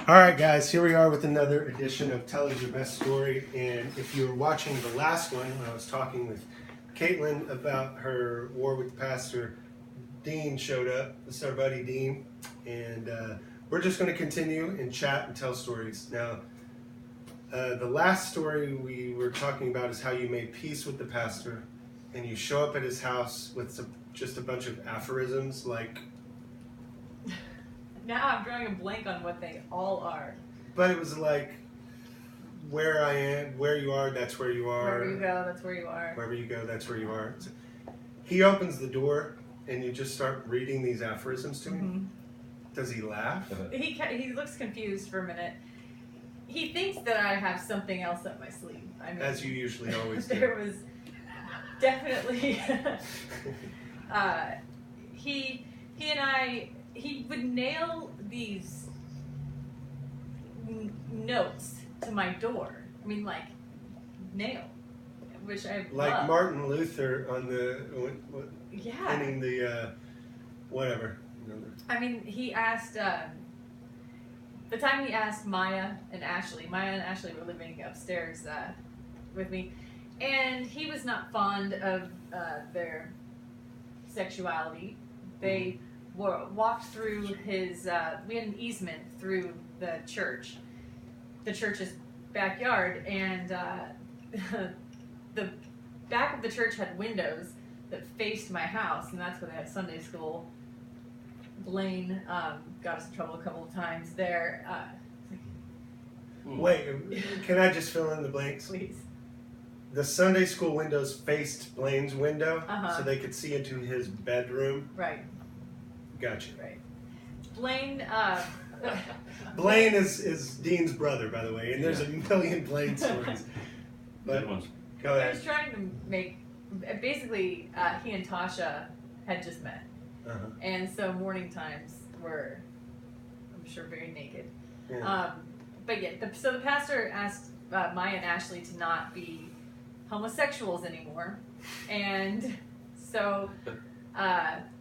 All right, guys, here we are with another edition of Tell Us Your Best Story. And if you were watching the last one, when I was talking with Caitlin about her war with the pastor, Dean showed up. This is our buddy Dean. And we're just going to continue and chat and tell stories. Now, the last story we were talking about is how you made peace with the pastor and you show up at his house with just a bunch of aphorisms like... Now I'm drawing a blank on what they all are. But it was like, where I am, where you are, that's where you are. Wherever you go, that's where you are. Wherever you go, that's where you are. So he opens the door, and you just start reading these aphorisms to him. Does he laugh? He looks confused for a minute. He thinks that I have something else up my sleeve. I mean, as you usually always do. There was definitely... he and I... He would nail these notes to my door. I mean, like, nail, which I like love. Martin Luther on the, yeah, ending the, whatever. I mean, he asked, the time he asked Maya and Ashley were living upstairs with me, and he was not fond of their sexuality. They walked through his, we had an easement through the church's backyard, and the back of the church had windows that faced my house, and that's where they had Sunday school. Blain got us in trouble a couple of times there. Wait, can I just fill in the blanks? Please. The Sunday school windows faced Blain's window, so they could see into his bedroom. Right. Gotcha. Right. Blain. Blain is Dean's brother, by the way, and there's a million Blain stories. But go ahead. I was trying to make. Basically, he and Tasha had just met, and so morning times were, I'm sure, very naked. Yeah. But yeah, so the pastor asked Maya and Ashley to not be homosexuals anymore, and so.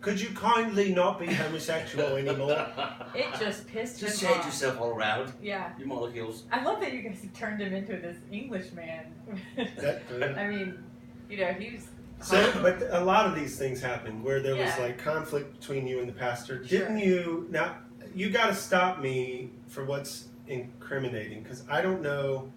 Could you kindly not be homosexual anymore? It just pissed him off. Just change yourself all around. Yeah. Your molecules. I love that you guys turned him into this English man. I mean, he was... But a lot of these things happened where there was like conflict between you and the pastor. Sure. Didn't you... Now, you got to stop me for what's incriminating, because I don't know...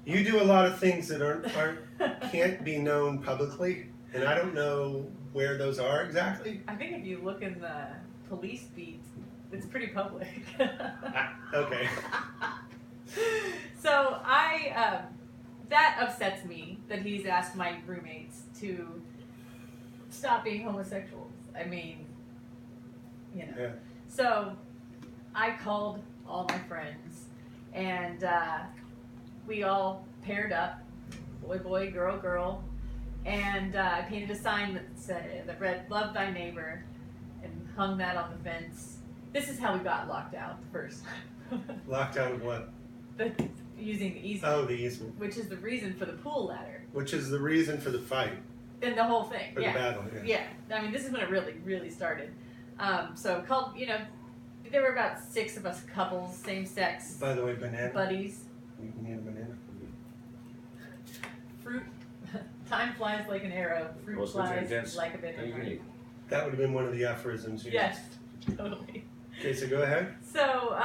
You do a lot of things that can't be known publicly, and I don't know where those are exactly. I think if you look in the police beat, it's pretty public. Okay. So that upsets me that he's asked my roommates to stop being homosexuals. I mean, Yeah. So I called all my friends, and we all paired up, boy, girl, and I painted a sign that read "Love Thy Neighbor," and hung that on the fence. This is how we got locked out first. Locked out of what? Using the easement. Oh, the easement. Which is the reason for the pool ladder. Which is the reason for the fight. And the whole thing. For the battle, Yeah. I mean, this is when it really started. So called, there were about 6 of us couples, same sex. By the way, banana. Buddies. You need a banana. Fruit. Time flies like an arrow. Fruit flies like a banana. That would have been one of the aphorisms. Yes, totally. Okay, so go ahead. So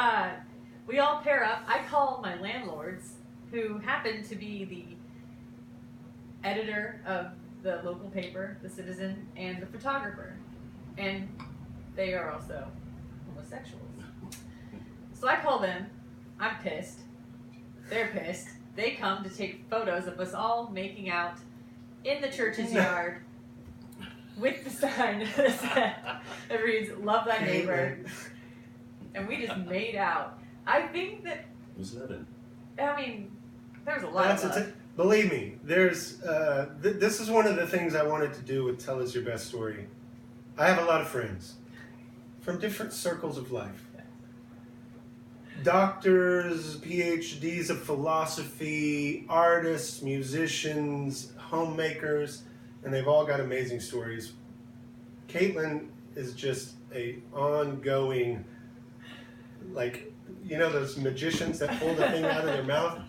we all pair up. I call my landlords, who happen to be the editor of the local paper, The Citizen, and the photographer. And they are also homosexuals. So I call them. I'm pissed. They're pissed. They come to take photos of us all making out in the church's yard with the sign that reads "Love Thy Neighbor," and we just made out. I think that. Who's living? I mean, there was a lot of love. Believe me, there's. This is one of the things I wanted to do with Tell Us Your Best Story. I have a lot of friends from different circles of life. Doctors, PhDs of philosophy, artists, musicians, homemakers, and they've all got amazing stories. Caitlin is just a ongoing like, you know those magicians that pull the thing out of their mouth?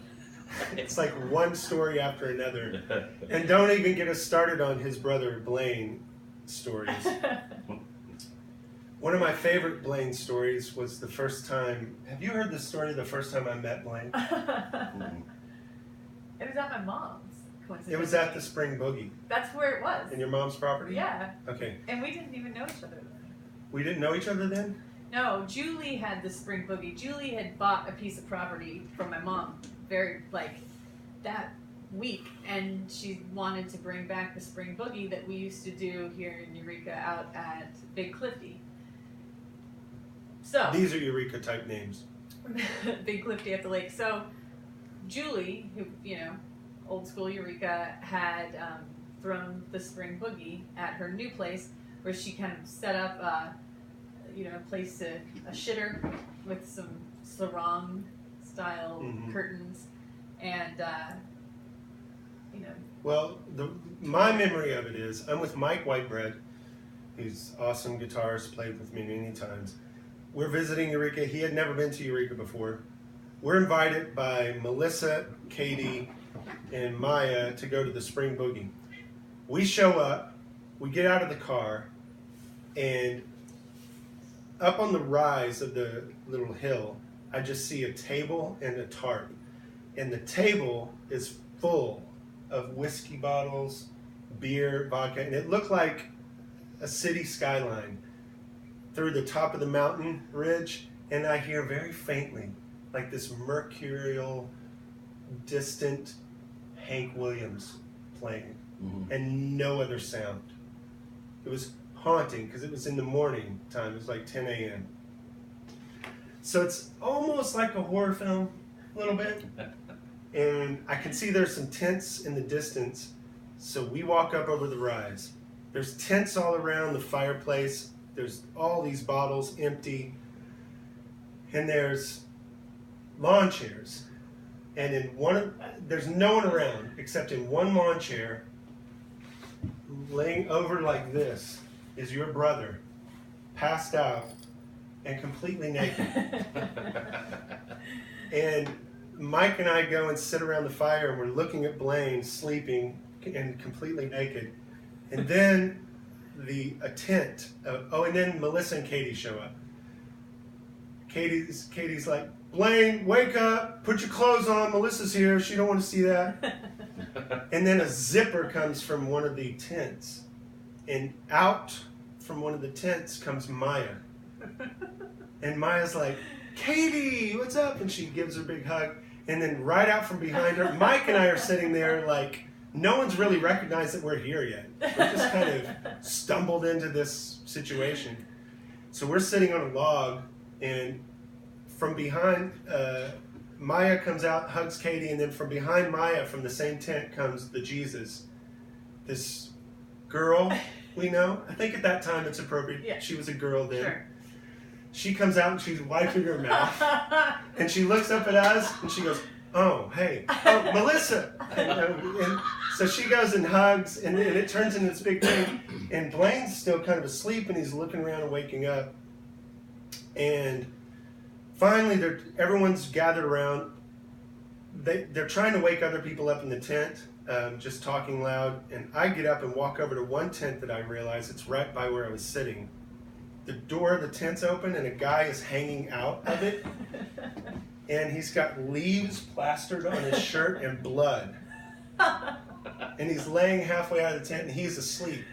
It's like one story after another. And don't even get us started on his brother Blain stories. One of my favorite Blain stories was the first time. Have you heard the story of the first time I met Blain? It was at my mom's. It was at the Spring Boogie. That's where it was. In your mom's property? Yeah. Okay. And we didn't even know each other then. We didn't know each other then? No, Julie had the Spring Boogie. Julie had bought a piece of property from my mom that week, and she wanted to bring back the Spring Boogie that we used to do here in Eureka out at Big Clifty. So These are Eureka type names. Big Clifty at the lake. So Julie, who, you know, old school Eureka, had thrown the Spring Boogie at her new place, where she kind of set up a place a shitter with some sarong style curtains, and Well, my memory of it is I'm with Mike Whitebread, who's awesome guitarist, played with me many times. We're visiting Eureka. He had never been to Eureka before. We're invited by Melissa, Katie, and Maya to go to the Spring Boogie. We show up, we get out of the car, and up on the rise of the little hill, I just see a table and a tarp. And the table is full of whiskey bottles, beer, vodka, and it looked like a city skyline through the top of the mountain ridge. And I hear very faintly, like this mercurial, distant Hank Williams playing, and no other sound. It was haunting because it was in the morning time. It was like 10 a.m. So it's almost like a horror film, a little bit. And I can see there's some tents in the distance. So we walk up over the rise. There's tents all around the fireplace. There's all these bottles empty. And there's lawn chairs. And there's no one around except in one lawn chair, laying over like this, is your brother, passed out and completely naked. And Mike and I go and sit around the fire, and we're looking at Blain sleeping and completely naked. And then a tent. And then Melissa and Katie show up. Katie's like, Blain, wake up, put your clothes on. Melissa's here. She don't want to see that. And then a zipper comes from one of the tents, and out from one of the tents comes Maya. And Maya's like, Katie, what's up? And she gives her a big hug. And then right out from behind her, Mike and I are sitting there like, no one's really recognized that we're here yet. We just kind of stumbled into this situation. So we're sitting on a log, and from behind, Maya comes out, hugs Katie, and then from behind Maya, from the same tent, comes the Jesus. This girl we know. I think at that time it's appropriate. Yeah. She was a girl then. Sure. She comes out and she's wiping her mouth. And she looks up at us and she goes, oh, hey, oh, Melissa. And so she goes and hugs, and it turns into this big thing. And Blain's still kind of asleep, and he's looking around and waking up. And finally, everyone's gathered around. They're trying to wake other people up in the tent, just talking loud. And I get up and walk over to one tent that I realize it's right by where I was sitting. The door of the tent's open, and a guy is hanging out of it. And he's got leaves plastered on his shirt and blood. And he's laying halfway out of the tent, and he's asleep.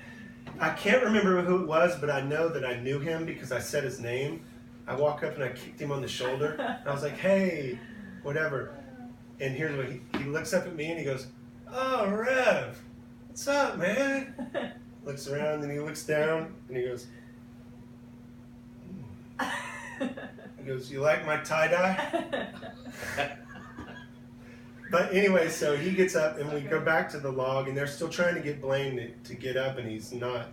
I can't remember who it was, but I know that I knew him because I said his name. I walk up and I kicked him on the shoulder. And I was like, hey, whatever. And here's what he looks up at me and he goes, oh, Rev, what's up, man? Looks around and he looks down and he goes, he goes, you like my tie-dye? But anyway, so he gets up and we go back to the log, and they're still trying to get Blain to get up, and he's not.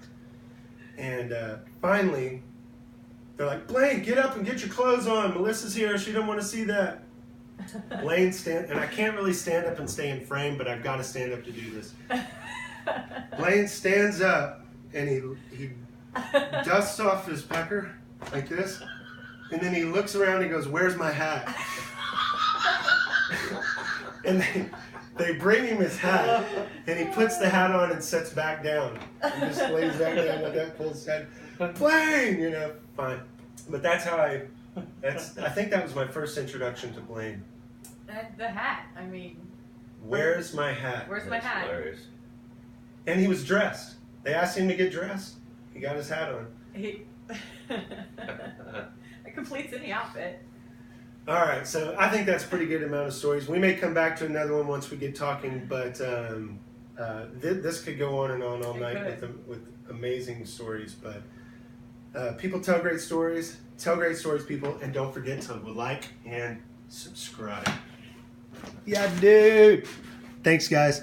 And finally, they're like, Blain, get up and get your clothes on. Melissa's here. She don't want to see that. Blain and I can't really stand up and stay in frame, but I've got to stand up to do this. Blain stands up and he dusts off his pecker like this, And then he looks around and goes, "Where's my hat?" And they bring him his hat, and he puts the hat on and sets back down. He just lays back down like that, pulls his head. Blain, you know, fine. But that's how I think that was my first introduction to Blain. The hat. I mean, Where's my hat? where's my That's hat? hilarious. And he was dressed. They asked him to get dressed. He got his hat on. He, it completes any outfit. All right, so I think that's a pretty good amount of stories. We may come back to another one once we get talking, but this could go on and on all It night could. with amazing stories. But people tell great stories. Tell great stories, people, and don't forget to like and subscribe. Yeah, dude. Thanks, guys.